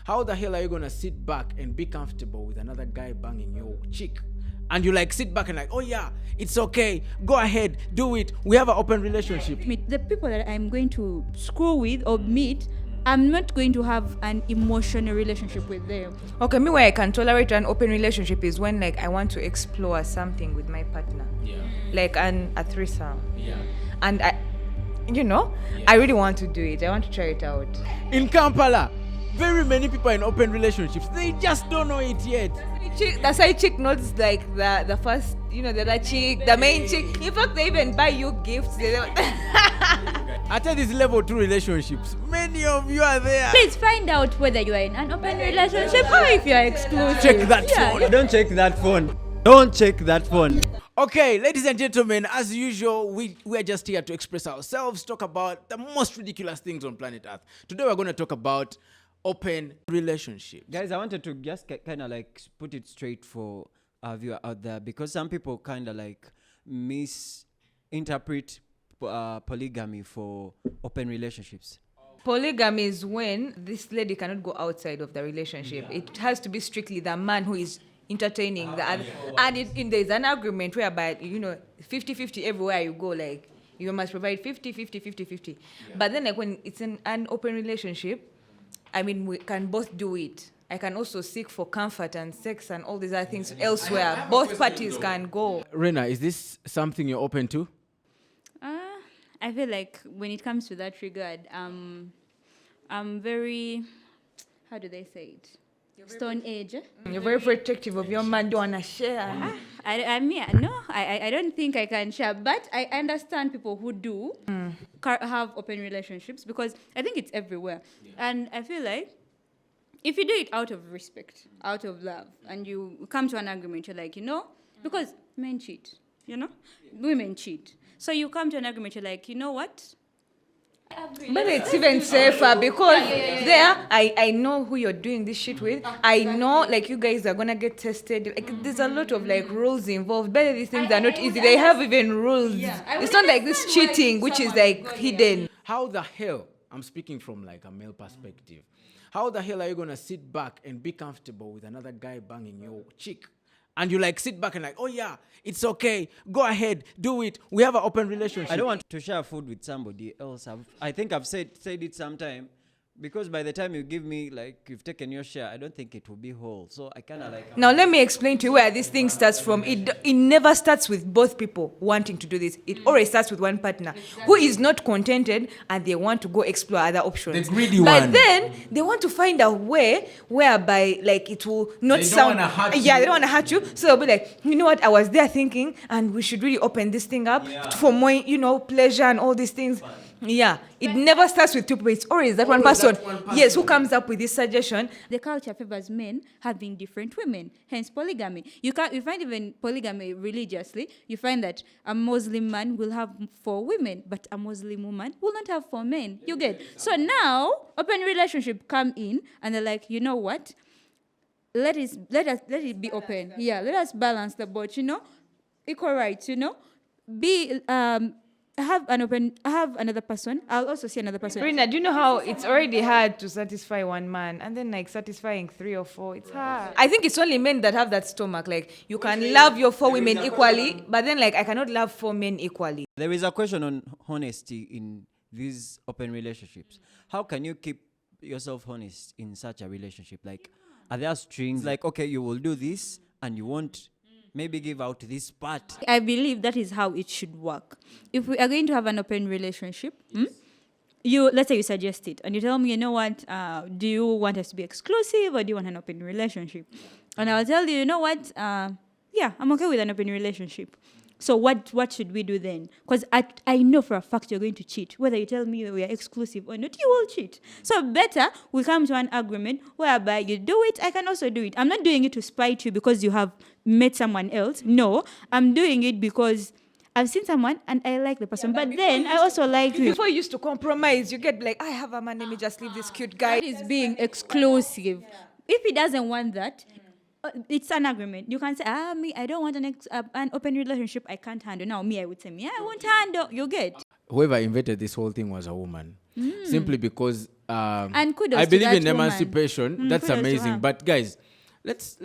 How the hell are you gonna sit back and be comfortable with another guy banging your chick? And you like sit back and like, oh yeah, it's okay, go ahead, do it, we have an open relationship. The people that I'm going to screw with or meet, I'm not going to have an emotional relationship with them. Okay, me where I can tolerate an open relationship is when like I want to explore something with my partner. Yeah. Like a threesome. Yeah. And I really want to do it. I want to try it out. In Kampala, very many people in open relationships, they just don't know it yet. The side chick knows like the first, the other chick, the main chick. In fact, they even buy you gifts. At these level 2 relationships, many of you are there. Please find out whether you are in an open relationship or if you are exclusive. Check that phone. Don't check that phone. Don't check that phone. Okay, ladies and gentlemen, as usual, we are just here to express ourselves, talk about the most ridiculous things on planet Earth. Today we're going to talk about open relationships. Guys, I wanted to just kind of like put it straight for our viewer out there, because some people kind of like misinterpret polygamy for open relationships. Polygamy is when this lady cannot go outside of the relationship. Yeah. It has to be strictly the man who is entertaining the other. And there's an agreement whereby, 50-50 everywhere you go, like you must provide 50-50. Yeah. But then like when it's in an open relationship, I mean, we can both do it. I can also seek for comfort and sex and all these other things elsewhere. Both parties can go. Rena, is this something you're open to? I feel like when it comes to that regard, I'm very, how do they say it? Stone age. You're very protective of your man. Don't want to share. I don't think I can share, but I understand people who do have open relationships, because I think it's everywhere. Yeah. And I feel like if you do it out of respect, out of love, and you come to an agreement, you're like, because men cheat, women cheat. So you come to an agreement, you're like, you know what? But it's even safer because there, I know who you're doing this shit with. I know, like, you guys are gonna get tested. Like, there's a lot of like rules involved. But these things are not easy. They have even rules. It's not like this cheating, which is like hidden. How the hell, I'm speaking from like a male perspective, how the hell are you gonna sit back and be comfortable with another guy banging your chick? And you like sit back and like, oh yeah, it's okay, go ahead, do it, we have an open relationship. I don't want to share food with somebody else. I think I've said it sometime, because by the time you give me, like, you've taken your share, I don't think it will be whole. So I kind of like... Now let me explain to you where this thing starts from. It never starts with both people wanting to do this. It always starts with one partner who is not contented and they want to go explore other options. The greedy but one. But then they want to find a way whereby like it will not they sound... Don't hurt yeah, they don't want to hurt you. So they'll be like, you know what, I was there thinking and we should really open this thing up for more, pleasure and all these things. Yeah, it never starts with two people. It's always that one person. Yes, who comes up with this suggestion. The culture favors men having different women, hence polygamy. You find even polygamy religiously. You find that a Muslim man will have 4 women, but a Muslim woman will not have 4 men. You get? So now, open relationship come in, and they're like, you know what? Let it be open. Yeah, let us balance the boat. Equal rights. Be have another person. I'll also see another person. Rina, do you know how it's already hard to satisfy one man, and then like satisfying 3 or 4? It's hard. I think it's only men that have that stomach. Like you can love your 4 women equally, but then like I cannot love 4 men equally. There is a question on honesty in these open relationships. How can you keep yourself honest in such a relationship? Like, are there strings? Like, okay, you will do this, and you won't maybe give out this part. I believe that is how it should work. If we are going to have an open relationship, let's say you suggest it, and you tell me, you know what, do you want us to be exclusive or do you want an open relationship? And I'll tell you, you know what, yeah, I'm okay with an open relationship. So what should we do then? Because I know for a fact you're going to cheat. Whether you tell me we are exclusive or not, you will cheat. So better we come to an agreement whereby you do it, I can also do it. I'm not doing it to spite you because you have met someone else. No, I'm doing it because I've seen someone and I like the person. But then I also like you. Before you used to compromise, you get like, I have a man, let me just leave this cute guy. That is being exclusive. If he doesn't want that, it's an agreement. You can say, me, I don't want an open relationship. I can't handle. Now, me, I would say, I won't handle. You get? Whoever invented this whole thing was a woman. simply because And kudos I to believe that in woman. emancipation. That's Kudos to amazing. her. But guys, let's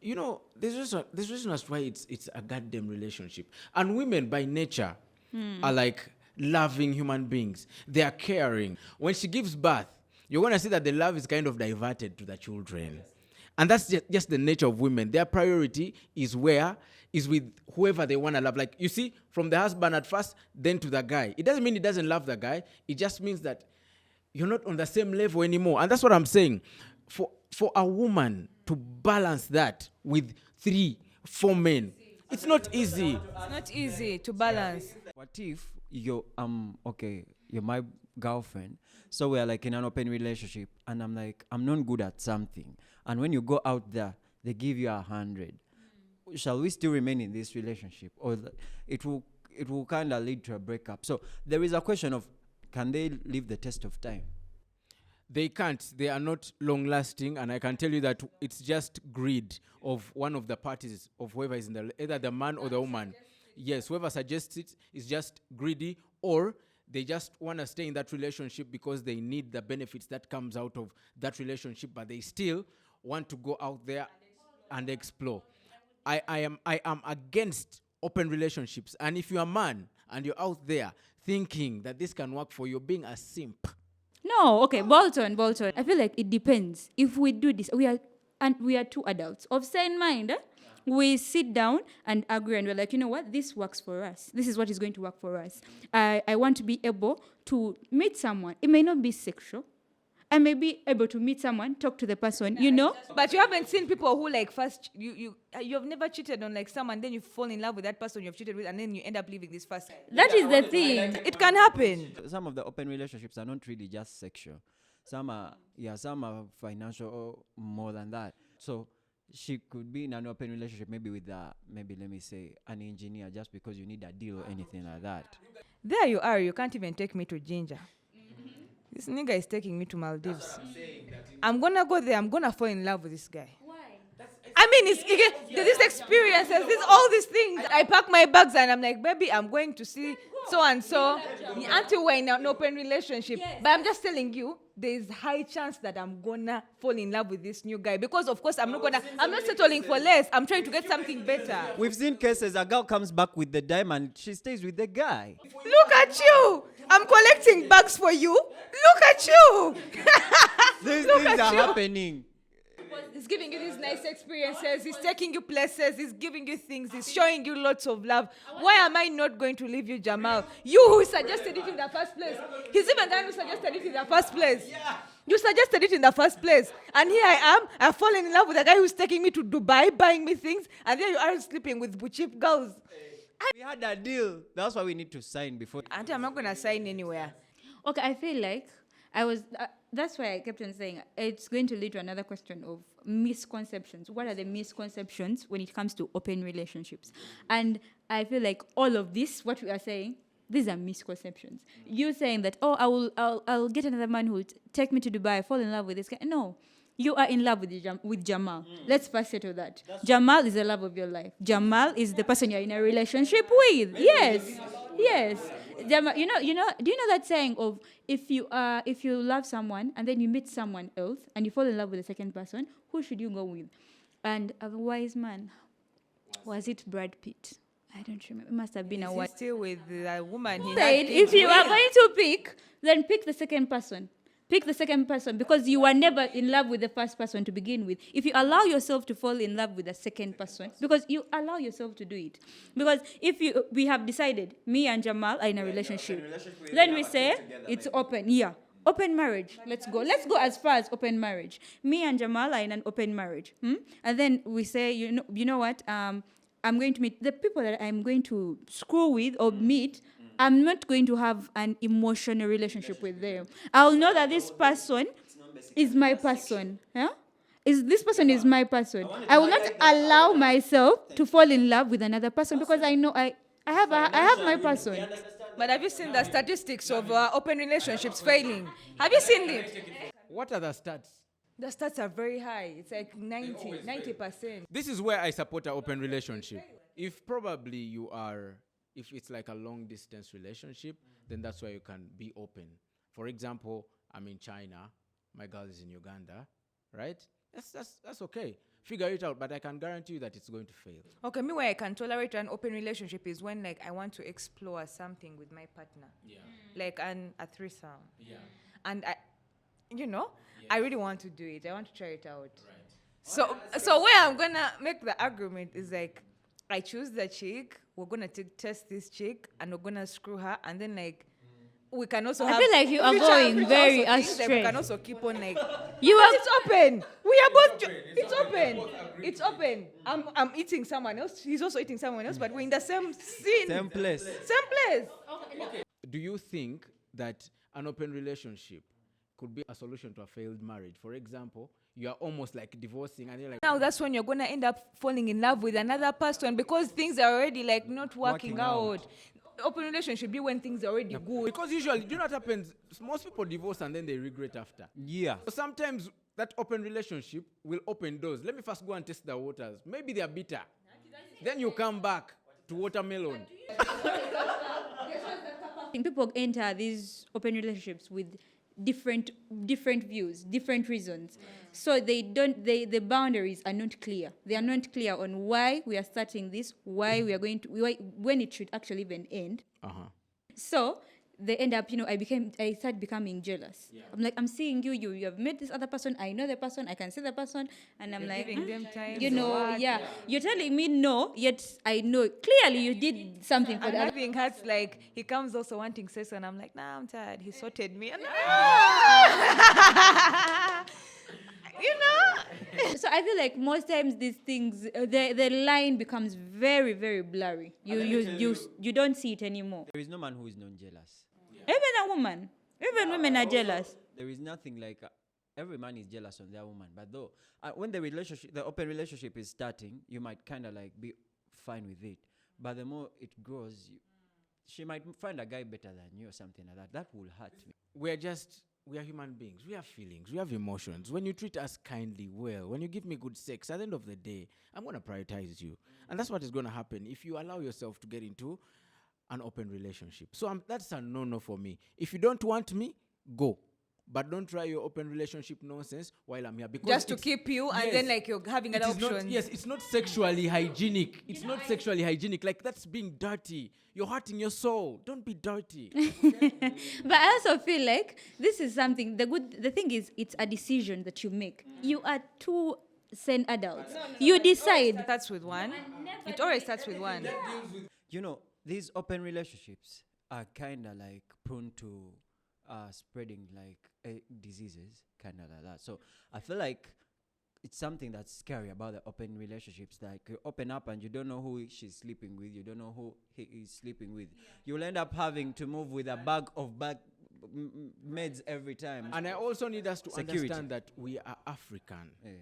there's reason as why it's a goddamn relationship. And women by nature are like loving human beings. They are caring. When she gives birth, you're gonna see that the love is kind of diverted to the children. And that's just the nature of women. Their priority is with whoever they want to love. Like, you see, from the husband at first, then to the guy. It doesn't mean he doesn't love the guy. It just means that you're not on the same level anymore. And that's what I'm saying. For a woman to balance that with 3, 4 men, it's not easy. It's not easy to balance. What if you're my girlfriend, so we're like in an open relationship, and I'm like, I'm not good at something, and when you go out there, they give you 100. Shall we still remain in this relationship, or it will kind of lead to a breakup? So there is a question of, can they live the test of time? They can't. They are not long-lasting, and I can tell you that it's just greed of one of the parties, of whoever is either the man or the woman. Yes, whoever suggests it is just greedy, or they just want to stay in that relationship because they need the benefits that comes out of that relationship, but they still want to go out there and explore. I am against open relationships, and if you're a man and you're out there thinking that this can work for you, being a simp. No, okay, Bolton. I feel like it depends. If we do this, we are two adults of sane mind. We sit down and agree, and we're like, you know what, this works for us. This is what is going to work for us. I want to be able to meet someone. It may not be sexual. I may be able to meet someone, talk to the person, you know. But you haven't seen people who like first you've never cheated on like someone, then you fall in love with that person you've cheated with, and then you end up leaving this person. That is the thing. It can happen. Some of the open relationships are not really just sexual. Some are financial or more than that. So she could be in an open relationship, maybe with maybe let me say an engineer, just because you need a deal or anything like that. There you are. You can't even take me to Ginger. This nigga is taking me to Maldives. I'm gonna go there. I'm gonna fall in love with this guy. Why? I mean, these experiences, all these things. I pack my bags and I'm like, baby, I'm going to see so and so until we're in an open relationship. Yes. But I'm just telling you, there's high chance that I'm gonna fall in love with this new guy, because of course I'm not settling for less. I'm trying to get something better. We've seen cases a girl comes back with the diamond, she stays with the guy. Look at you! I'm collecting bags for you. Look at you! These things are happening. He's giving you these nice experiences. He's taking you places. He's giving you things. He's showing you lots of love. Why am I not going to leave you, Jamal? You who suggested it in the first place. He's even the one who suggested it in the first place. You suggested it in the first place. And here I am. I've fallen in love with a guy who's taking me to Dubai, buying me things. And there you are sleeping with cheap girls. We had a deal. That's why we need to sign before. Auntie, I'm not going to sign anywhere. Okay, I feel like that's why I kept on saying it's going to lead to another question of misconceptions. What are the misconceptions when it comes to open relationships? And I feel like all of this, what we are saying, these are misconceptions. You saying that, I'll get another man who will take me to Dubai, fall in love with this guy. No, you are in love with Jamal. Let's first settle that. Jamal is the love of your life. Jamal is the person you're in a relationship with. Yes. Jamal, do you know that saying of if you love someone and then you meet someone else and you fall in love with the second person, who should you go with? And a wise man, was it Brad Pitt? I don't remember. It must have been a wise. Still with the woman he Said, if you are going to pick, then pick the second person. Pick the second person, because you were never in love with the first person to begin with. If you allow yourself to fall in love with the second person, because you allow yourself to do it. Because we have decided, me and Jamal are in a relationship. Then we say, it's open. Yeah. Open marriage. Let's go as far as open marriage. Me and Jamal are in an open marriage. And then we say, you know what? I'm going to meet the people that I'm going to screw with or meet. I'm not going to have an emotional relationship with them. I'll know that this person is my person. Yeah? This person is my person. I will not allow myself to fall in love with another person, because I know I have my person. But have you seen the statistics of open relationships failing? Have you seen it? What are the stats? The stats are very high. It's like 90%. This is where I support an open relationship. If it's like a long distance relationship, then that's why you can be open. For example, I'm in China, my girl is in Uganda, right? That's okay. Figure it out, but I can guarantee you that it's going to fail. Okay, me where I can tolerate an open relationship is when like I want to explore something with my partner. Yeah. Like a threesome. Yeah. And I really want to do it. I want to try it out. Right. So where I'm gonna make the argument is like I choose the chick, we're gonna test this chick and we're gonna screw her and then like we can also I have feel like you are future- going future very also things that we astray. can also keep on like You because are it's open. We are both it's open. It's open. I'm eating someone else. He's also eating someone else, but we're in the same scene. Same place. Same place. Do you think that an open relationship could be a solution to a failed marriage? For example, you are almost like divorcing and you're like, Now that's when you're gonna end up falling in love with another person because things are already like not working Working out. out. Open relationship be when things are already good. because usually, do you know what happens? Most people divorce and then they regret after. Yeah. So sometimes that open relationship will open doors. Let me first go and test the waters. Maybe they are bitter. Then you come back to watermelon. People enter these open relationships with different views, different reasons. So the boundaries are not clear. They are not clear on why we are starting this, why we are going to, when it should actually even end. Uh-huh. So they end up, I start becoming jealous. Yeah. I'm like, I'm seeing you have met this other person, I know the person, I can see the person, and I'm like, Giving them time. you're telling me no, yet I know clearly you did something for And the other. nothing hurts like he comes also wanting sex and I'm like, nah, I'm tired. He sorted me. And So I feel like most times these things, the line becomes very, very blurry. You don't see it anymore. There is no man who is not jealous. Even a woman, even women are jealous. There is nothing like every man is jealous of their woman. But though when the open relationship is starting, you might kind of like be fine with it. But the more it grows, she might find a guy better than you or something like that. That will hurt me. We are human beings. We have feelings. We have emotions. When you treat us kindly, well, when you give me good sex, at the end of the day, I'm going to prioritize you. And that's what is going to happen if you allow yourself to get into an open relationship. So that's a no-no for me. If you don't want me, go. But don't try your open relationship nonsense while I'm here. Because just to keep you and then like you're having other options. It's not sexually hygienic. It's not sexually hygienic. Like that's being dirty. You're hurting your soul. Don't be dirty. But I also feel like this is something, the thing is, it's a decision that you make. You are two sane adults. You decide. Starts with one. It always starts with one. These open relationships are kind of like prone to spreading like diseases, kind of like that. So I feel like it's something that's scary about the open relationships. Like you open up and you don't know who she's sleeping with, you don't know who he is sleeping with. You'll end up having to move with a bag of meds every time. And I also need us to Security. understand that we are African. Yeah.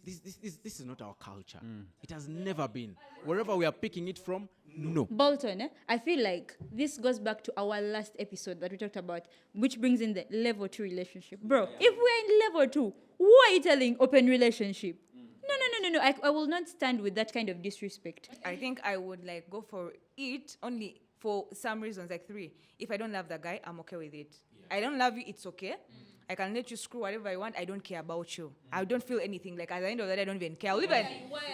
This is not our culture. It has never been. Wherever we are picking it from, no. Bolton, I feel like this goes back to our last episode that we talked about, which brings in the level 2 relationship. Bro, if we're in level 2, who are you telling open relationship? No. I will not stand with that kind of disrespect. I think I would like go for it only for some reasons, like 3. If I don't love the guy, I'm okay with it. I don't love you, it's okay. I can let you screw whatever I want. I don't care about you. I don't feel anything. Like at the end of the day, I don't even care.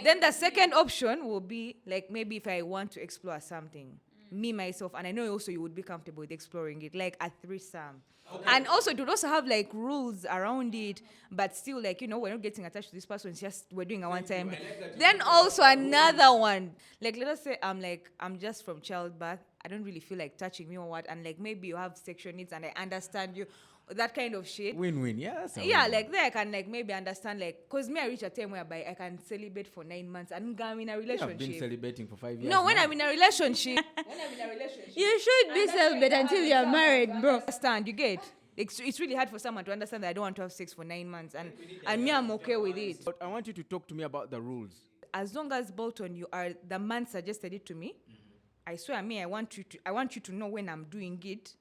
Then the second option will be like maybe if I want to explore something, me myself, and I know also you would be comfortable with exploring it, like a threesome. Okay. And also it would also have like rules around it, but still like we're not getting attached to this person. It's just we're doing a one time. Then also another one, like let us say I'm just from childbirth. I don't really feel like touching me or what, and like maybe you have sexual needs and I understand you. That kind of shit. Win-win, yeah. That's a yeah, win-win. like there I can like maybe understand like, cause me I reach a time whereby I can celibate for 9 months and I'm in a I've relationship. been celebrating for 5 years. No, when now. I'm in a relationship. You should be celibate until you're married, bro. Understand, you get? It's really hard for someone to understand that I don't want to have sex for 9 months and me I'm okay with it. But I want you to talk to me about the rules. As long as Bolton, you are the man suggested it to me, I swear I want you to know when I'm doing it.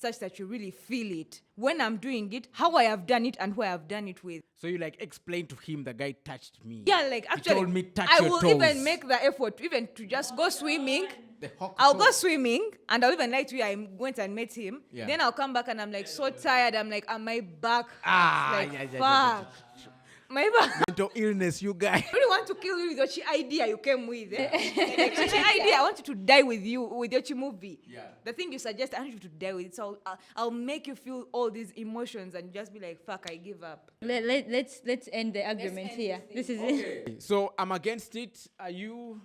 such that you really feel it when I'm doing it, how I have done it, and who I have done it with. So you like explain to him the guy touched me. Yeah, like He actually, told me touch I your will toes. even make the effort even to just go swimming. The hawk I'll toe. go swimming and I'll even lie to you. I went and met him. Yeah. Then I'll come back and I'm like so tired. I'm like, am I back? Like, yeah, fuck. My back. Mental illness, you guy. I really want to kill you with your chi idea you came with. Eh? Like, chi idea, I want you to die with you, with your chi movie. Yeah. The thing you suggest, I want you to die with it. So I'll make you feel all these emotions and just be like, fuck, I give up. Let's end the argument here. This is it. So I'm against it. Are you?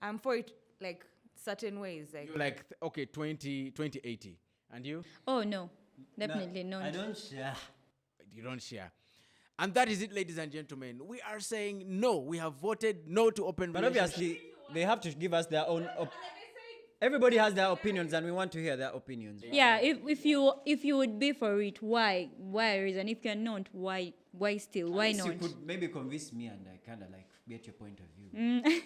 I'm for it, like, certain ways. Like, You're like, okay, 2080. And you? Oh no, definitely no. I don't share. You don't share. And that is it, ladies and gentlemen. We are saying no. We have voted no to open But relationship. obviously, they have to give us their own. Everybody has their opinions, and we want to hear their opinions. Yeah, if you would be for it, why a reason? If you're not, why still? Why At least not? You could maybe convince me, and I kind of like get your point of view.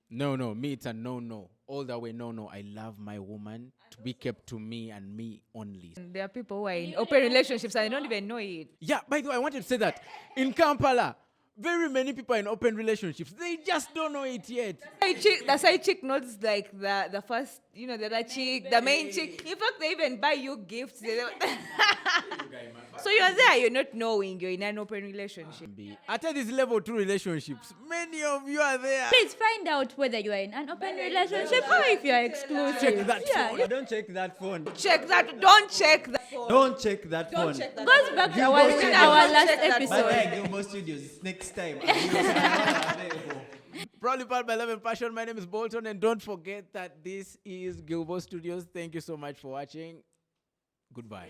No, me, it's a no. All the way, no. I love my woman to be kept to me and me only. there are people who are in open relationships and they don't even know it. Yeah, by the way, I wanted to say that in Kampala, very many people are in open relationships. They just don't know it yet. The side chick knows like the first, the other chick, the main chick. In fact, they even buy you gifts. So you're there, you're not knowing you're in an open relationship. At these level 2 relationships, many of you are there. Please find out whether you are in an open relationship or if you are exclusive. Check that yeah, phone. it Don't check that phone. Check that. Don't check that. Don't check that phone. Check that. goes back to our Check last that. By the episode. way, Gilmore Studios next time. Proudly part by Love and Passion. My name is Bolton, and don't forget that this is Gilbo Studios. Thank you so much for watching. Goodbye.